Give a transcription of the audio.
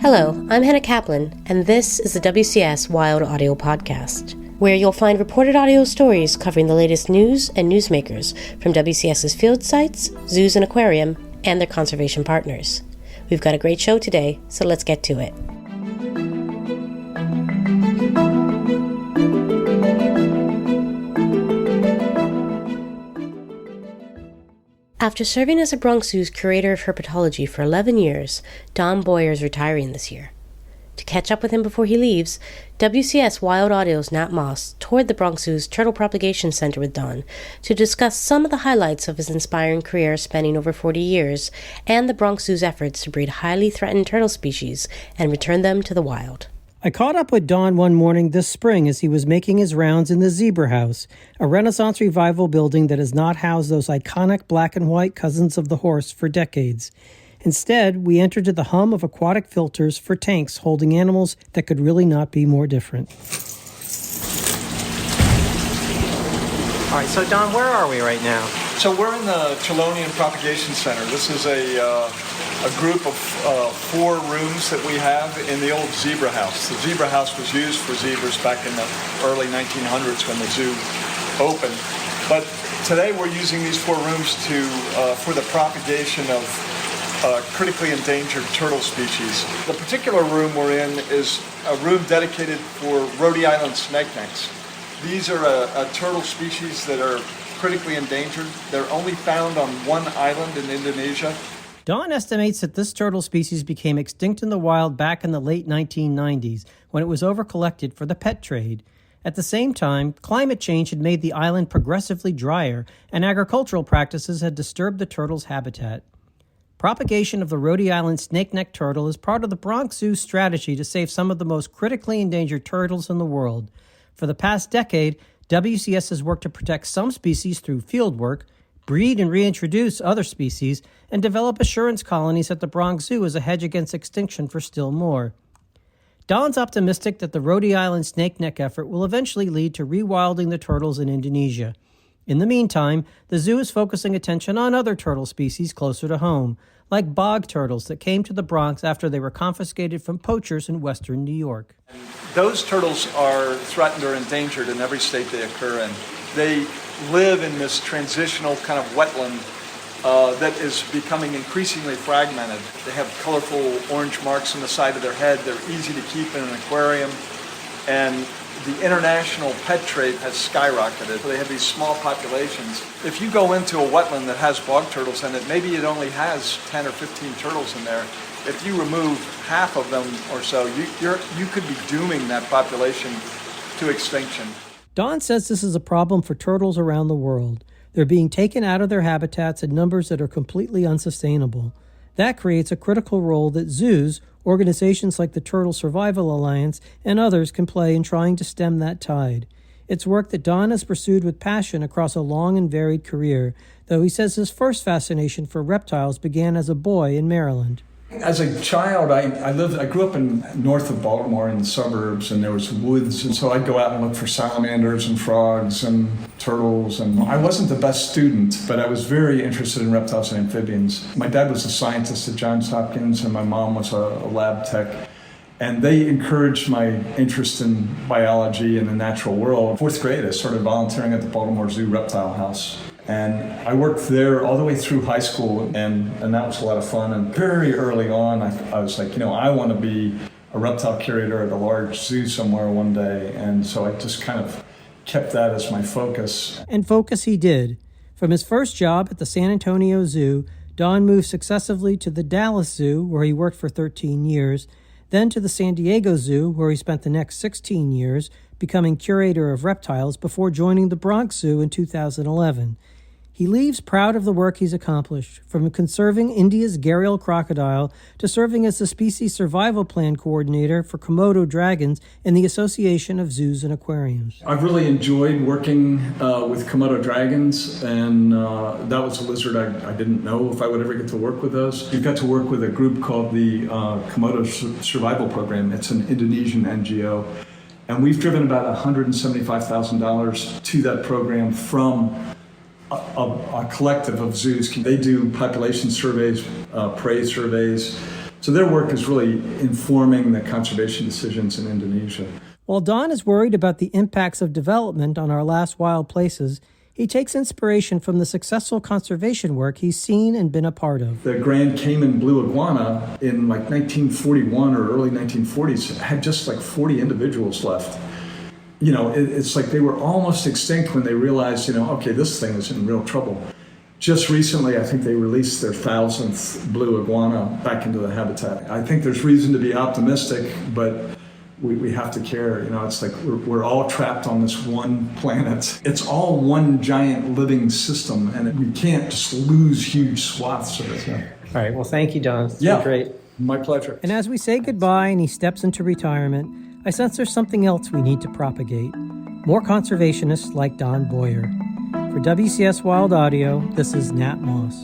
Hello, I'm Hannah Kaplan, and this is the WCS Wild Audio Podcast, where you'll find reported audio stories covering the latest news and newsmakers from WCS's field sites, zoos and aquarium, and their conservation partners. We've got a great show today, so let's get to it. After serving as the Bronx Zoo's Curator of Herpetology for 11 years, Don Boyer is retiring this year. To catch up with him before he leaves, WCS Wild Audio's Nat Moss toured the Bronx Zoo's Turtle Propagation Center with Don to discuss some of the highlights of his inspiring career spanning over 40 years and the Bronx Zoo's efforts to breed highly threatened turtle species and return them to the wild. I caught up with Don one morning this spring as he was making his rounds in the Zebra House, a Renaissance revival building that has not housed those iconic black and white cousins of the horse for decades. Instead, we entered to the hum of aquatic filters for tanks holding animals that could really not be more different. All right, so Don, where are we right now? So we're in the Chelonian Propagation Center. This is a group of 4 rooms that we have in the old Zebra House. The Zebra House was used for zebras back in the early 1900s when the zoo opened. But today we're using these 4 rooms for the propagation of critically endangered turtle species. The particular room we're in is a room dedicated for Rhode Island snakenecks. These are a turtle species that are critically endangered. They're only found on one island in Indonesia. Don estimates that this turtle species became extinct in the wild back in the late 1990s when it was overcollected for the pet trade. At the same time, climate change had made the island progressively drier, and agricultural practices had disturbed the turtle's habitat. Propagation of the Rhode Island snakeneck turtle is part of the Bronx Zoo's strategy to save some of the most critically endangered turtles in the world. For the past decade, WCS has worked to protect some species through field work, breed and reintroduce other species, and develop assurance colonies at the Bronx Zoo as a hedge against extinction for still more. Don's optimistic that the Rhode Island snakeneck effort will eventually lead to rewilding the turtles in Indonesia. In the meantime, the zoo is focusing attention on other turtle species closer to home, like bog turtles that came to the Bronx after they were confiscated from poachers in western New York. Those turtles are threatened or endangered in every state they occur in. They live in this transitional kind of wetland that is becoming increasingly fragmented. They have colorful orange marks on the side of their head. They're easy to keep in an aquarium. And the international pet trade has skyrocketed. They have these small populations. If you go into a wetland that has bog turtles in it, maybe it only has 10 or 15 turtles in there. If you remove half of them or so, you could be dooming that population to extinction. Don says this is a problem for turtles around the world. They're being taken out of their habitats in numbers that are completely unsustainable. That creates a critical role that zoos, organizations like the Turtle Survival Alliance, and others can play in trying to stem that tide. It's work that Don has pursued with passion across a long and varied career, though he says his first fascination for reptiles began as a boy in Maryland. As a child, I grew up in north of Baltimore in the suburbs, and there was woods, and so I'd go out and look for salamanders and frogs and turtles, and I wasn't the best student, but I was very interested in reptiles and amphibians. My dad was a scientist at Johns Hopkins, and my mom was a lab tech, and they encouraged my interest in biology and the natural world. 4th grade, I started volunteering at the Baltimore Zoo Reptile House. And I worked there all the way through high school, and that was a lot of fun. And very early on, I was like, I want to be a reptile curator at a large zoo somewhere one day. And so I just kind of kept that as my focus. And focus he did. From his first job at the San Antonio Zoo, Don moved successively to the Dallas Zoo, where he worked for 13 years, then to the San Diego Zoo, where he spent the next 16 years, becoming curator of reptiles before joining the Bronx Zoo in 2011. He leaves proud of the work he's accomplished, from conserving India's gharial crocodile to serving as the species survival plan coordinator for Komodo dragons in the Association of Zoos and Aquariums. I've really enjoyed working with Komodo dragons, and that was a lizard I didn't know if I would ever get to work with those. We've got to work with a group called the Komodo Survival Program. It's an Indonesian NGO. And we've driven about $175,000 to that program from a collective of zoos. They do population surveys, prey surveys, So their work is really informing the conservation decisions in Indonesia. While Don is worried about the impacts of development on our last wild places, he takes inspiration from the successful conservation work he's seen and been a part of. The Grand Cayman blue iguana in like 1941 or early 1940s had just like 40 individuals left. You know, it's like they were almost extinct when they realized, you know, okay, this thing is in real trouble. Just recently, I think they released their 1,000th blue iguana back into the habitat. I think there's reason to be optimistic, but we have to care. You know, it's like we're all trapped on this one planet. It's all one giant living system, and we can't just lose huge swaths of it. All right. Well, thank you, Don. It's Yeah, been great. My pleasure. And as we say goodbye and he steps into retirement, I sense there's something else we need to propagate. More conservationists like Don Boyer. For WCS Wild Audio, this is Nat Moss.